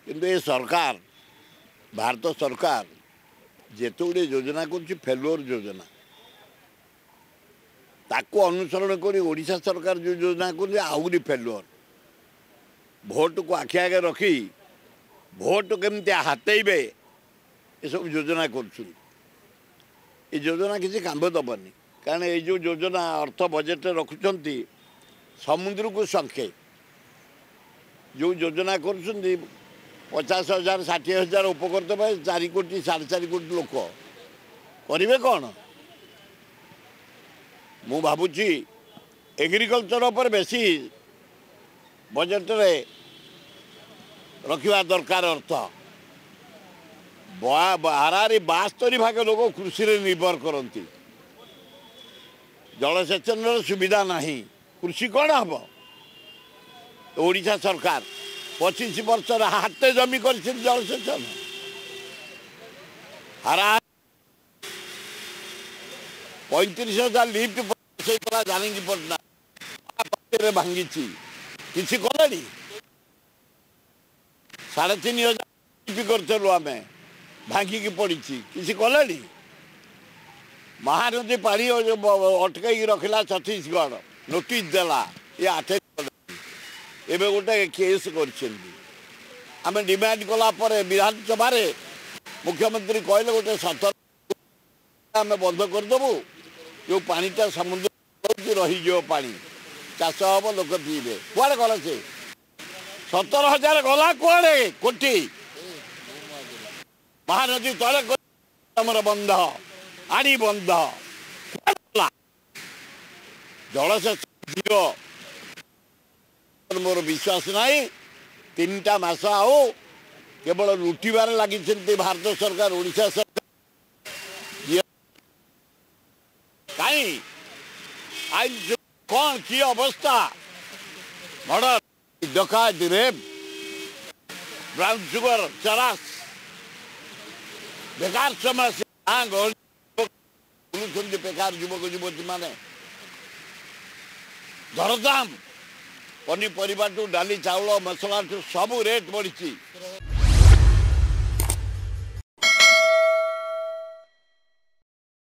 किंतु ये सरकार भारत सरकार जेते गुड़े योजना कर फेलुअर योजना ताको अनुसरण कर ओडिशा सरकार जो योजना कर आउरी फेलुअर भोट को आखि आगे रखी भोट केमती हाथेबे ये सब योजना कर योजना किसी काम दबनी कारण ये जो योजना अर्थ बजेट रखुंट समुद्र को संख्ये जो योजना कर 50,000 60,000 उपकर देवे 4 कोटी 4.5 कोटी लोक करेंगे कौन मु भावुची एग्रीकल्चर पर बेसी बजेट रे रखा दरकार अर्थ हारारी 72% लोक कृषि रे निर्भर करती जलसेचन सुविधा नहीं कृषि कौन हम ओडिशा सरकार 25 वर्ष हाथे जमी कर जलसेचन हारा 35,000 लिफ्ट जानकी पड़ना भांगी किसी कले 3,500 करूँ आम भांगिकी पड़ी किसी कले महानदी पानी अटकई रखला छत्तीसगढ़ नोटिस देला ये 8 एवं गोटे केस कर डिमांड कला विधानसभा मुख्यमंत्री कहले गोटे 17 आम बंद करदेबू जो पानीटा समुद्र रही पानी चाष हम लोक पीबे कुआड़े गला से 17,000 गला कुआड़े कोटी महानदी तले बंध आड़ी बंध जलसेचन मोर विश्वास नहीं 3टा मास आओ केवल लुटिबार लगी भारत सरकार ओडिशा सरकार कहीं आईन कौन की अवस्था मर्डर डकायत रेप ब्राउन सुगर चरास बेकार समस्या बेकार युवक युवती माने दरदाम पनीपरिया डाली चाउल मसला सब रेट बढ़ी